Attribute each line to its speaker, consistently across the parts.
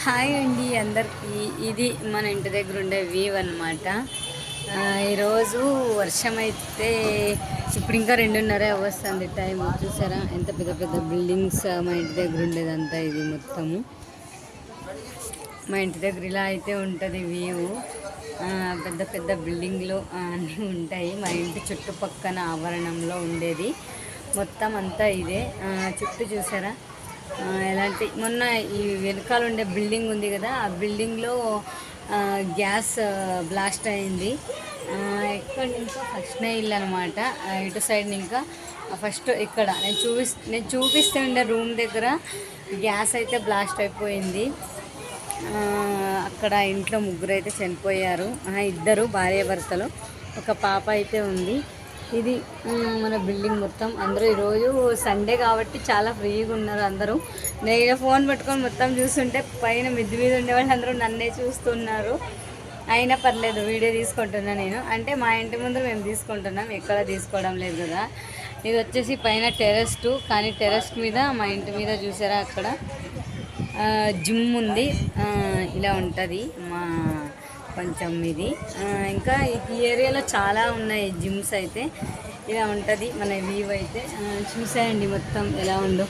Speaker 1: Hi అండి అందరికీ. ఇది మన ఇంటి దగ్గర ఉండే వ్యూ అనమాట. ఈరోజు వర్షం అయితే ఇప్పుడు ఇంకా 2:30 వస్తుంది టైం. చూసారా ఎంత పెద్ద పెద్ద బిల్డింగ్స్ మా ఇంటి దగ్గర ఉండేదంతా. ఇది మొత్తము మా ఇంటి దగ్గర ఇలా అయితే ఉంటుంది వ్యూ. పెద్ద పెద్ద బిల్డింగ్లు అన్నీ ఉంటాయి. మా ఇంటి చుట్టుపక్కన ఆవరణంలో ఉండేది మొత్తం అంతా ఇదే. చుట్టూ చూసారా ఎలాంటి మొన్న ఈ వెనకాల ఉండే బిల్డింగ్ ఉంది కదా, ఆ బిల్డింగ్లో గ్యాస్ బ్లాస్ట్ అయింది. ఎక్కడి నుంచో ఫస్ట్ ఇల్లు అనమాట. ఇటు సైడ్ ఇంకా ఫస్ట్ ఇక్కడ నేను చూపిస్తే ఉండే రూమ్ దగ్గర గ్యాస్ అయితే బ్లాస్ట్ అయిపోయింది. అక్కడ ఇంట్లో ముగ్గురు అయితే చనిపోయారు. ఇద్దరు భార్యాభర్తలు, ఒక పాప అయితే ఉంది. ఇది మన బిల్డింగ్ మొత్తం. అందరూ ఈరోజు సండే కాబట్టి చాలా ఫ్రీగా ఉన్నారు అందరూ. నేను ఫోన్ పెట్టుకొని మొత్తం చూస్తుంటే పైన మిద్ది మీద ఉండే వాళ్ళు అందరూ నన్నే చూస్తున్నారు. అయినా పర్లేదు, వీడియో తీసుకుంటున్నా నేను. అంటే మా ఇంటి ముందు మేము తీసుకుంటున్నాం, ఎక్కడ తీసుకోవడం లేదు కదా. ఇది వచ్చేసి పైన టెర్రస్, కానీ టెర్రస్ మీద మా ఇంటి మీద చూసారా అక్కడ జిమ్ ఉంది. ఇలా ఉంటుంది మా కొంచెం ఇది. ఇంకా ఈ ఏరియాలో చాలా ఉన్నాయి జిమ్స్ అయితే. ఇలా ఉంటుంది మన వ్యూ అయితే. చూసాయండి మొత్తం ఎలా ఉందో.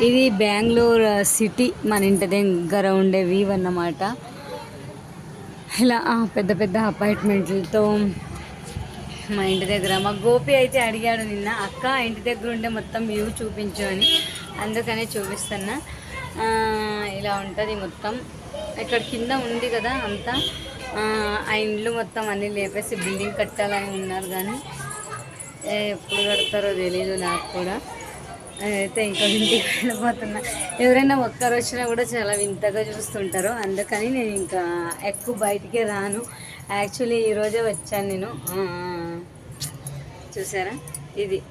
Speaker 1: ఇది బెంగళూరు సిటీ మన ఇంటి దగ్గర ఉండే వ్యూ అన్నమాట. ఇలా పెద్ద పెద్ద అపార్ట్మెంట్లతో మా ఇంటి దగ్గర. మా గోపి అయితే అడిగాడు నిన్న, అక్క ఇంటి దగ్గర ఉండే మొత్తం వ్యూ చూపించు అని. అందుకనే చూపిస్తున్నా. ఇలా ఉంటుంది మొత్తం. ఇక్కడ కింద ఉంది కదా అంతా. ఆ ఇండ్లు మొత్తం అన్నీ లేపేసి బిల్డింగ్ కట్టాలని ఉన్నారు, కానీ ఎప్పుడు కడతారో తెలీదు నాకు కూడా. అయితే ఇంకా ఇంటికి వెళ్ళిపోతున్నా. ఎవరైనా ఒక్కరు వచ్చినా కూడా చాలా వింతగా చూస్తుంటారు, అందుకని నేను ఇంకా ఎక్కువ బయటికే రాను. యాక్చువల్లీ ఈరోజే వచ్చాను నేను. చూసారా ఇది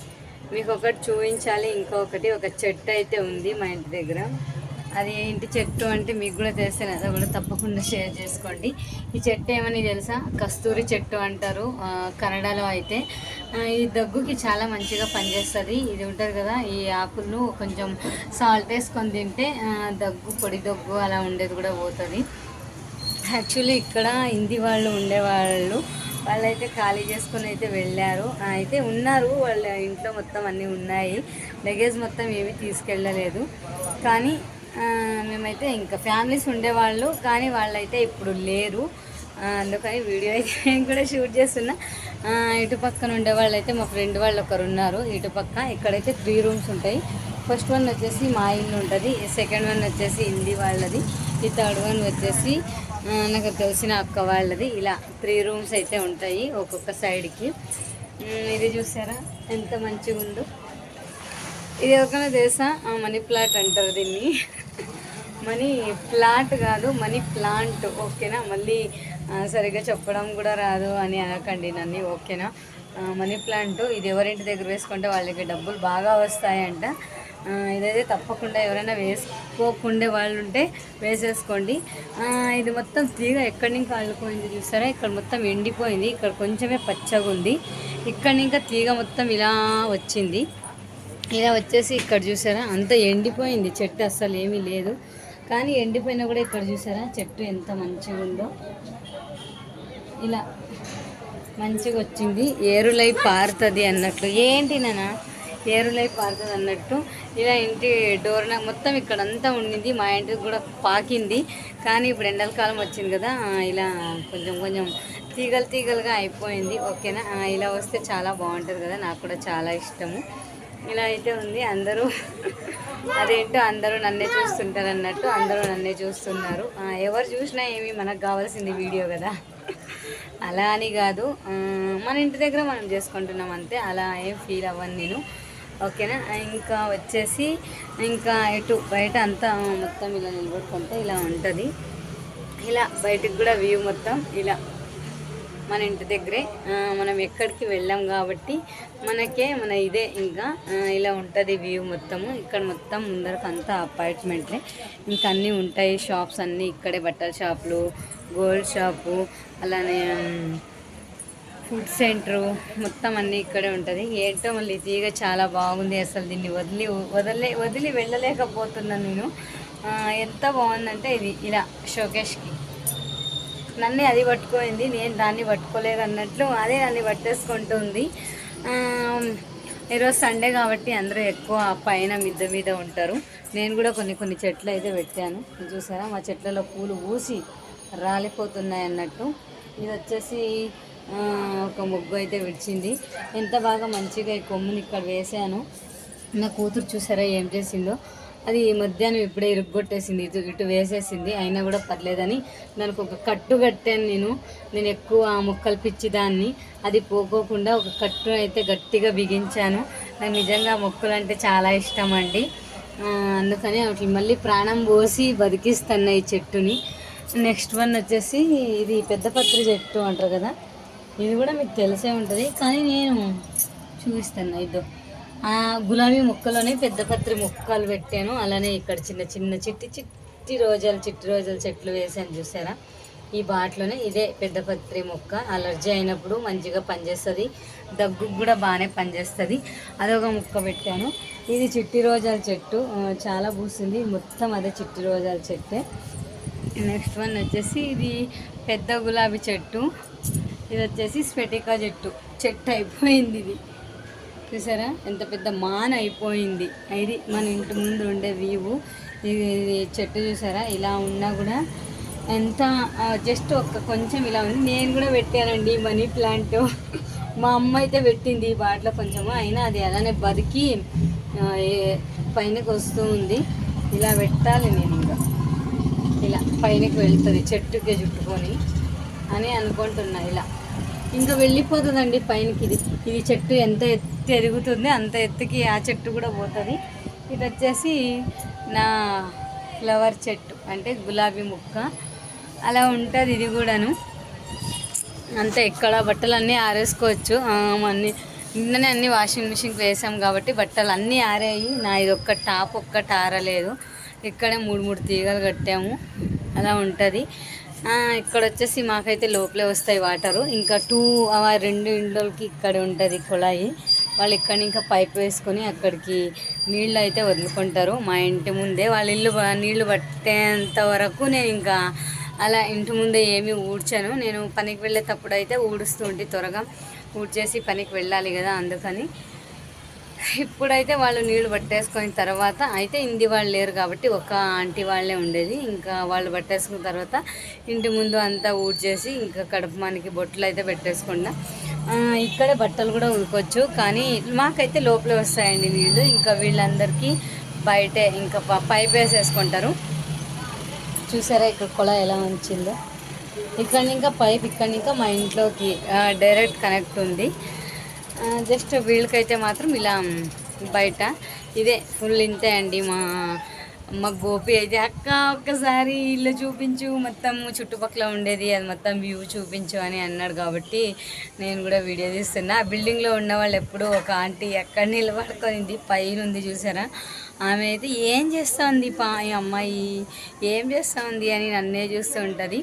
Speaker 1: మీకు ఒకటి చూపించాలి. ఇంకొకటి ఒక చెట్టు అయితే ఉంది మా ఇంటి దగ్గర. అది ఏంటి చెట్టు అంటే మీకు కూడా తెలిస్తే అది కూడా తప్పకుండా షేర్ చేసుకోండి. ఈ చెట్టు ఏమని తెలుసా? కస్తూరి చెట్టు అంటారు కన్నడలో అయితే. ఈ దగ్గుకి చాలా మంచిగా పనిచేస్తుంది. ఇది ఉంటుంది కదా, ఈ ఆకులను కొంచెం సాల్ట్ వేసుకొని తింటే పొడి దగ్గు అలా ఉండేది కూడా పోతుంది. యాక్చువల్లీ ఇక్కడ హిందీ వాళ్ళు ఉండేవాళ్ళు, వాళ్ళైతే ఖాళీ చేసుకొని అయితే వెళ్ళారు. అయితే ఉన్నారు, వాళ్ళ ఇంట్లో మొత్తం అన్నీ ఉన్నాయి. లగేజ్ మొత్తం ఏమీ తీసుకెళ్ళలేదు. కానీ మేమైతే ఇంకా ఫ్యామిలీస్ ఉండేవాళ్ళు, కానీ వాళ్ళైతే ఇప్పుడు లేరు. అందుకని వీడియో అయితే నేను కూడా షూట్ చేస్తున్నా. ఇటు పక్కన ఉండేవాళ్ళు అయితే మా ఫ్రెండ్ వాళ్ళు ఒకరు ఉన్నారు ఇటుపక్క. ఇక్కడైతే 3 రూమ్స్ ఉంటాయి. ఫస్ట్ వన్ వచ్చేసి మా ఇల్లు ఉంటుంది, సెకండ్ వన్ వచ్చేసి హిందీ వాళ్ళది, ఈ థర్డ్ వన్ వచ్చేసి నాకు తెలిసిన అక్క వాళ్ళది. ఇలా 3 రూమ్స్ అయితే ఉంటాయి ఒక్కొక్క సైడ్కి. ఇది చూసారా ఎంత మంచిగా ఉందో. ఇది ఒకనా తెలుసా? మనీ ప్లాంట్ అంటారు దీన్ని. మనీ ప్లాంట్ కాదు, మనీ ప్లాంట్. ఓకేనా? మళ్ళీ సరిగ్గా చెప్పడం కూడా రాదు అని అనకండి నన్ను, ఓకేనా? Money plant. ఇది ఎవరింటి దగ్గర వేసుకుంటే వాళ్ళకి డబ్బులు బాగా వస్తాయంట. ఇదైతే తప్పకుండా ఎవరైనా వేసుకోకుండే వాళ్ళు ఉంటే వేసేసుకోండి. ఇది మొత్తం తీగ ఎక్కడి నుంచి కాలిపోయింది చూసారా? ఇక్కడ మొత్తం ఎండిపోయింది, ఇక్కడ కొంచెమే పచ్చగా ఉంది. ఇక్కడ ఇంకా తీగ మొత్తం ఇలా వచ్చింది. ఇలా వచ్చేసి ఇక్కడ చూసారా అంత ఎండిపోయింది చెట్టు, అస్సలు ఏమీ లేదు. కానీ ఎండిపోయినా కూడా ఇక్కడ చూసారా చెట్టు ఎంత మంచిగా ఉందో. ఇలా మంచిగా వచ్చింది. ఏరులై పారుతుంది అన్నట్లు. ఏంటి నాన్న ఏరులై పారుతుంది అన్నట్టు. ఇలా ఇంటి డోర్ మొత్తం ఇక్కడంతా ఉండింది. మా ఇంటికి కూడా పాకింది, కానీ ఇప్పుడు ఎండల కాలం వచ్చింది కదా, ఇలా కొంచెం కొంచెం తీగలు తీగలుగా అయిపోయింది. ఓకేనా? ఇలా వస్తే చాలా బాగుంటుంది కదా, నాకు కూడా చాలా ఇష్టము. ఇలా అయితే ఉంది. అందరూ అదేంటో అందరూ నన్నే చూస్తుంటారు అన్నట్టు అందరూ నన్నే చూస్తున్నారు. ఎవరు చూసినా ఏమి, మనకు కావాల్సింది వీడియో కదా, అలా అని కాదు. మన ఇంటి దగ్గర మనం చేసుకుంటున్నాం అంతే, అలా ఏం ఫీల్ అవ్వను నేను. ఓకేనా? ఇంకా వచ్చేసి ఇంకా ఇటు బయట అంతా మొత్తం ఇలా నిలబడుకుంటే ఇలా ఉంటుంది. ఇలా బయటికి కూడా వ్యూ మొత్తం ఇలా మన ఇంటి దగ్గరే. మనం ఎక్కడికి వెళ్ళాం కాబట్టి మన ఇదే ఇంకా ఇలా ఉంటుంది వ్యూ మొత్తము. ఇక్కడ మొత్తం ముందరకు అంతా అపార్ట్మెంట్లే, ఇంకా అన్నీ ఉంటాయి. షాప్స్ అన్నీ ఇక్కడే, బట్టల షాపులు, గోల్డ్ షాపు, అలానే ఫుడ్ సెంటరు మొత్తం అన్నీ ఇక్కడే ఉంటుంది. ఏంటో మళ్ళీ తీగ చాలా బాగుంది. అసలు దీన్ని వదిలి వెళ్ళలేకపోతున్నాను నేను. ఎంత బాగుందంటే ఇది ఇలా షోకేష్కి నన్ను అది పట్టుకోయింది, నేను దాన్ని పట్టుకోలేదు అన్నట్లు అదే నన్ను పట్టేసుకుంటుంది. ఈరోజు సండే కాబట్టి అందరూ ఎక్కువ పైన మిద్దె మీద ఉంటారు. నేను కూడా కొన్ని చెట్లు అయితే పెట్టాను. చూసారా మా చెట్లలో పూలు పూసి రాలిపోతున్నాయి అన్నట్టు. ఇది వచ్చేసి ఒక ముగ్గు అయితే విడిచింది. ఎంత బాగా మంచిగా ఈ కొమ్ముని ఇక్కడ వేసాను. నా కూతురు చూసారా ఏం చేసిందో, అది మధ్యాహ్నం ఇప్పుడే ఇరుగ్గొట్టేసింది, ఇటు వేసేసింది. అయినా కూడా పర్లేదని దానికి ఒక కట్టు కట్టాను. నేను ఎక్కువ ముక్కలు పిచ్చిదాన్ని, అది పోకోకుండా ఒక కట్టు అయితే గట్టిగా బిగించాను. నాకు నిజంగా మొక్కలు అంటే చాలా ఇష్టం అండి. అందుకని వాటిని మళ్ళీ ప్రాణం పోసి బతికిస్తాను ఈ చెట్టుని. నెక్స్ట్ వన్ వచ్చేసి ఇది పెద్ద పత్రి చెట్టు అంటారు కదా, ఇది కూడా మీకు తెలిసే ఉంటుంది కానీ నేను చూపిస్తాను. ఇదో గులాబీ మొక్కలోనే పెద్ద పత్రి మొక్కలు పెట్టాను. అలానే ఇక్కడ చిన్న చిట్టి రోజాలు చెట్లు వేసాను చూసారా. ఈ బాట్లోనే ఇదే పెద్ద పత్రి మొక్క. అలర్జీ అయినప్పుడు మంచిగా పనిచేస్తుంది, దగ్గుకు కూడా బాగానే పనిచేస్తుంది. అదొక మొక్క పెట్టాను. ఇది చిట్టి రోజాల చెట్టు, చాలా పూస్తుంది. మొత్తం అదే చిట్టి రోజాల చెట్టే. నెక్స్ట్ వన్ వచ్చేసి ఇది పెద్ద గులాబీ చెట్టు. ఇది వచ్చేసి స్పెటికా చెట్టు అయిపోయింది. ఇది చూసారా ఎంత పెద్ద మాన అయిపోయింది. ఇది మన ఇంటి ముందు ఉండే వ్యూ. ఇది చెట్టు చూసారా ఇలా ఉన్నా కూడా ఎంత జస్ట్ కొంచెం ఇలా ఉంది. నేను కూడా పెట్టానండి మనీ ప్లాంట్. మా అమ్మ అయితే పెట్టింది ఈ బాటలో కొంచెము, అయినా అది అలానే బతికి పైనకి వస్తూ ఉంది. ఇలా పెట్టాలి నేను, ఇంకా ఇలా పైనకి వెళ్తుంది చెట్టుకే చుట్టుకొని అని అనుకుంటున్నా. ఇలా ఇంకా వెళ్ళిపోతుందండి పైనకి. ఇది చెట్టు ఎంత ఎత్తు ఎదుగుతుంది అంత ఎత్తుకి ఆ చెట్టు కూడా పోతుంది. ఇది వచ్చేసి నా ఫ్లవర్ చెట్టు, అంటే గులాబీ మొక్క. అలా ఉంటుంది ఇది కూడాను. అంతే, ఇక్కడ బట్టలు అన్నీ ఆరేసుకోవచ్చు. నిన్ననే అన్నీ వాషింగ్ మిషన్కి వేసాం కాబట్టి బట్టలు అన్నీ ఆరాయి. నా ఇది టాప్ ఒక్కటి ఆరలేదు. ఇక్కడే 3 తీగలు కట్టాము. అలా ఉంటుంది. ఇక్కడ వచ్చేసి మాకైతే లోపలే వస్తాయి వాటరు. ఇంకా 2 ఇండ్లకి ఇక్కడ ఉంటుంది కుళాయి. వాళ్ళు ఇక్కడ ఇంకా పైప్ వేసుకొని అక్కడికి నీళ్ళు అయితే వదులుకుంటారు. మా ఇంటి ముందే వాళ్ళ ఇల్లు నీళ్లు పట్టేంత వరకు నేను ఇంకా అలా ఇంటి ముందే ఏమీ ఊడ్చాను. నేను పనికి వెళ్ళేటప్పుడు అయితే ఊడుస్తూ ఉంటే త్వరగా ఊడ్చేసి పనికి వెళ్ళాలి కదా, అందుకని. ఇప్పుడైతే వాళ్ళు నీళ్లు పట్టేసుకున్న తర్వాత అయితే ఇంటి వాళ్ళు లేరు కాబట్టి ఒక ఆంటీ వాళ్ళే ఉండేది. ఇంకా వాళ్ళు పట్టేసుకున్న తర్వాత ఇంటి ముందు అంతా ఊడ్చేసి ఇంకా కడుపుమానికి బొట్లు అయితే పెట్టేసుకున్నా. ఇక్కడే బట్టలు కూడా ఉడకొచ్చు, కానీ మాకైతే లోపలే వస్తాయండి నీళ్ళు. ఇంకా వీళ్ళందరికీ బయటే ఇంకా పైప్ వేసేసుకుంటారు. చూసారా ఇక్కడ కుళాయి ఎలా ఉంచిందో. ఇక్కడ ఇంకా పైప్ ఇక్కడ ఇంకా మా ఇంట్లోకి డైరెక్ట్ కనెక్ట్ ఉంది. జస్ట్ వీళ్ళకైతే మాత్రం ఇలా బయట ఇదే ఫుల్ ఇంతే అండి. మా గోపి అయితే అక్క ఒక్కసారి ఇల్లు చూపించు, మొత్తం చుట్టుపక్కల ఉండేది అది మొత్తం వ్యూ చూపించు అని అన్నాడు కాబట్టి నేను కూడా వీడియో తీస్తున్నా. ఆ బిల్డింగ్లో ఉన్న వాళ్ళు ఎప్పుడు ఒక ఆంటీ ఎక్కడ నిలబడుకుంది పైన ఉంది చూసారా. ఆమె అయితే ఏం చేస్తుంది ఈ అమ్మాయి ఏం చేస్తుంది అని నన్నే చూస్తూ ఉంటుంది.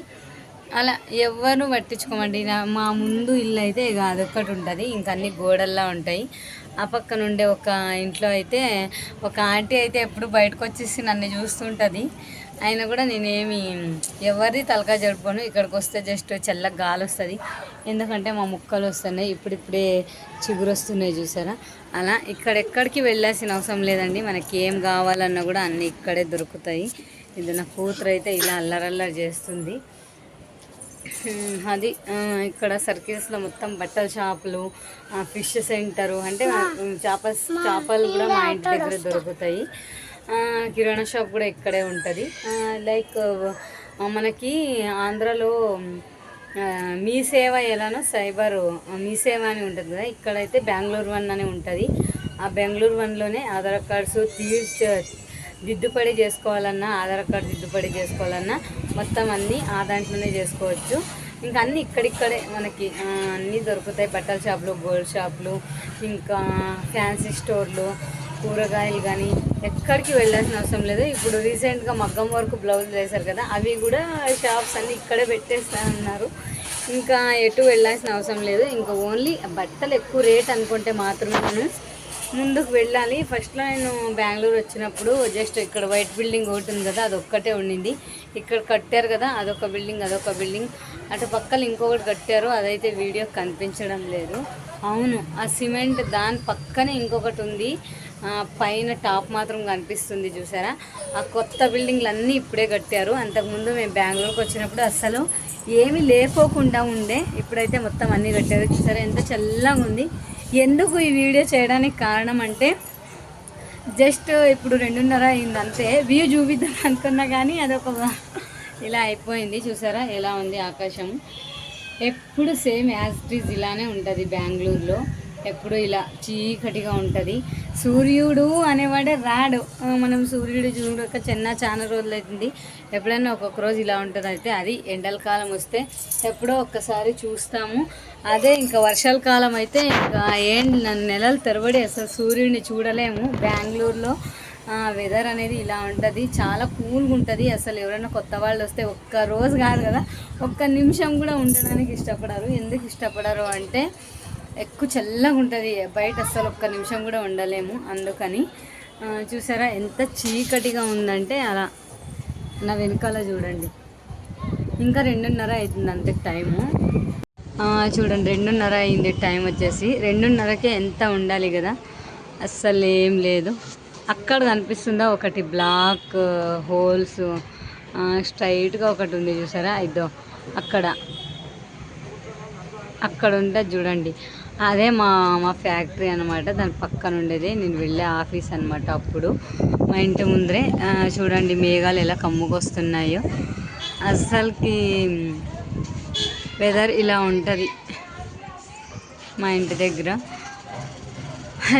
Speaker 1: అలా ఎవరు పట్టించుకోమండి. మా ముందు ఇల్లు అయితే ఇక అదొక్కటి ఉంటుంది, ఇంకా అన్ని గోడల్లా ఉంటాయి. ఆ పక్కన ఉండే ఒక ఇంట్లో అయితే ఒక ఆంటీ అయితే ఎప్పుడు బయటకు వచ్చేసి నన్ను చూస్తుంటుంది. అయినా కూడా నేనేమి ఎవరిది తలకాయ జరుపుకోను. ఇక్కడికి వస్తే జస్ట్ చల్లగా గాలి వస్తుంది, ఎందుకంటే మా ముక్కలు వస్తున్నాయి, ఇప్పుడిప్పుడే చిగురు వస్తున్నాయి చూసారా. అలా ఇక్కడెక్కడికి వెళ్ళాల్సిన అవసరం లేదండి. మనకి ఏం కావాలన్నా కూడా అన్నీ ఇక్కడే దొరుకుతాయి. ఇది నా కూతురు అయితే ఇలా అల్లరల్లరి చేస్తుంది. అది ఇక్కడ సర్కిల్స్లో మొత్తం బట్టల షాపులు, ఫిష్ సెంటరు, అంటే చేపలు కూడా మా ఇంటి దగ్గర దొరుకుతాయి. కిరాణా షాప్ కూడా ఇక్కడే ఉంటుంది. లైక్ మనకి ఆంధ్రాలో మీ సేవ ఎలానో సైబరు మీ సేవ అని ఉంటుంది కదా, ఇక్కడైతే బెంగళూరు 1 అని ఉంటుంది. ఆ బెంగళూరు 1లోనే ఆధార్ కార్డ్స్ దిద్దుపడి చేసుకోవాలన్నా, ఆధార్ కార్డు దిద్దుపడి చేసుకోవాలన్నా మొత్తం అన్నీ ఆ దాంట్లోనే చేసుకోవచ్చు. ఇంకా అన్నీ ఇక్కడిక్కడే మనకి అన్నీ దొరుకుతాయి. బట్టల షాపులు, గోల్డ్ షాపులు, ఇంకా ఫ్యాన్సీ స్టోర్లు, కూరగాయలు కానీ ఎక్కడికి వెళ్ళాల్సిన అవసరం లేదు. ఇప్పుడు రీసెంట్గా మగ్గం వరకు బ్లౌజులు వేశారు కదా, అవి కూడా షాప్స్ అన్నీ ఇక్కడే పెట్టేస్తా ఉన్నారు. ఇంకా ఎటు వెళ్ళాల్సిన అవసరం లేదు. ఇంకా ఓన్లీ బట్టలు ఎక్కువ రేట్ అనుకుంటే మాత్రమే ముందుకు వెళ్ళాలి. ఫస్ట్లో నేను బెంగళూరు వచ్చినప్పుడు జస్ట్ ఇక్కడ వైట్ బిల్డింగ్ ఒకటి ఉంది కదా, అది ఒక్కటే ఉండింది. ఇక్కడ కట్టారు కదా, అదొక బిల్డింగ్, అటు పక్కన ఇంకొకటి కట్టారు, అదైతే వీడియో కనిపించడం లేదు. అవును, ఆ సిమెంట్ దాని పక్కనే ఇంకొకటి ఉంది, పైన టాప్ మాత్రం కనిపిస్తుంది చూసారా. ఆ కొత్త బిల్డింగ్లు అన్నీ ఇప్పుడే కట్టారు. అంతకుముందు మేము బెంగళూరుకి వచ్చినప్పుడు అస్సలు ఏమీ లేకోకుండా ఉండే, ఇప్పుడైతే మొత్తం అన్నీ కట్టారు. చూసారా ఎంత చల్లగా ఉంది. ఎందుకు ఈ వీడియో చేయడానికి కారణం అంటే జస్ట్ ఇప్పుడు 2:30 అయింది అంతే, వ్యూ చూపిద్దాం అనుకున్నా కానీ అదొక ఇలా అయిపోయింది. చూసారా ఎలా ఉంది ఆకాశం. ఎప్పుడు సేమ్ యాజ్ ఇట్ ఈజ్ ఇలానే ఉంటుంది బెంగళూరులో, ఎప్పుడు ఇలా చీకటిగా ఉంటుంది. సూర్యుడు అనేవాడే రాడు, మనం సూర్యుడు చూడక చాలా రోజులు అవుతుంది. ఎప్పుడైనా ఒక్కొక్క రోజు ఇలా ఉంటుంది. అయితే అది ఎండల కాలం వస్తే ఎప్పుడో ఒక్కసారి చూస్తాము. అదే ఇంకా వర్షాల కాలం అయితే ఇంకా నెలల తరబడి అసలు సూర్యుడిని చూడలేము. బెంగళూరులో వెదర్ అనేది ఇలా ఉంటుంది, చాలా కూల్గా ఉంటుంది. అసలు ఎవరైనా కొత్త వాళ్ళు వస్తే ఒక్క రోజు కాదు కదా, ఒక్క నిమిషం కూడా ఉండడానికి ఇష్టపడరు. ఎందుకు ఇష్టపడరు అంటే ఎక్కువ చల్లగా ఉంటుంది బయట, అసలు ఒక్క నిమిషం కూడా ఉండలేము. అందుకని చూసారా ఎంత చీకటిగా ఉందంటే అలా. నా వెనకాల చూడండి, ఇంకా 2:30 అవుతుంది అంతే టైము. చూడండి 2:30 అయింది టైం వచ్చేసి. 2:30కే ఎంత ఉండాలి కదా, అస్సలు ఏం లేదు. అక్కడ కనిపిస్తుందా ఒకటి బ్లాక్ హోల్స్, స్ట్రైట్గా ఒకటి ఉంది చూసారా, ఇదో అక్కడ ఉంటుంది చూడండి. అదే మా ఫ్యాక్టరీ అనమాట, దాని పక్కన ఉండేది నేను వెళ్ళే ఆఫీస్ అనమాట. అప్పుడు మా ఇంటి ముందరే చూడండి మేఘాలు ఎలా కమ్ముకొస్తున్నాయో. అస్సలకి వెదర్ ఇలా ఉంటుంది మా ఇంటి దగ్గర.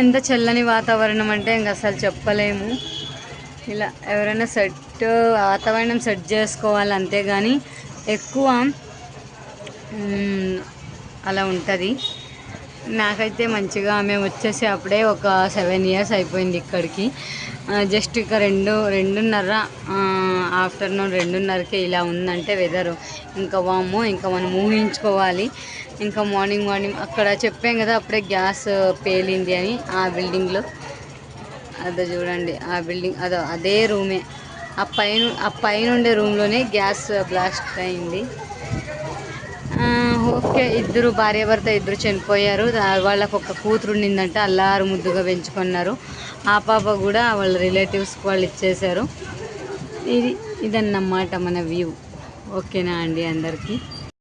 Speaker 1: ఎంత చల్లని వాతావరణం అంటే ఇంక అసలు చెప్పలేము. ఇలా ఎవరైనా వాతావరణం సెట్ చేసుకోవాలి, అంతేగాని ఎక్కువ అలా ఉంటుంది. నాకైతే మంచిగా మేము వచ్చేసి అప్పుడే ఒక 7 years అయిపోయింది ఇక్కడికి. జస్ట్ ఇక 2:30 ఆఫ్టర్నూన్ 2:30కే ఇలా ఉందంటే వెదరు ఇంకా వాము, ఇంకా మనం ఊహించుకోవాలి. ఇంకా మార్నింగ్ అక్కడ చెప్పాం కదా అప్పుడే గ్యాస్ పేలింది అని, ఆ బిల్డింగ్లో అదో చూడండి, ఆ బిల్డింగ్ అదే రూమే, ఆ పైన ఉండే రూమ్లోనే గ్యాస్ బ్లాస్ట్ అయింది. ఓకే, భార్యాభర్త ఇద్దరు చనిపోయారు. వాళ్ళకు ఒక కూతురు ఉండిందంట, అల్లారు ముద్దుగా పెంచుకున్నారు. ఆ పాప కూడా వాళ్ళ రిలేటివ్స్కి వాళ్ళు ఇచ్చేశారు. ఇదన్నమాట మన వ్యూ. ఓకేనా అండి అందరికీ.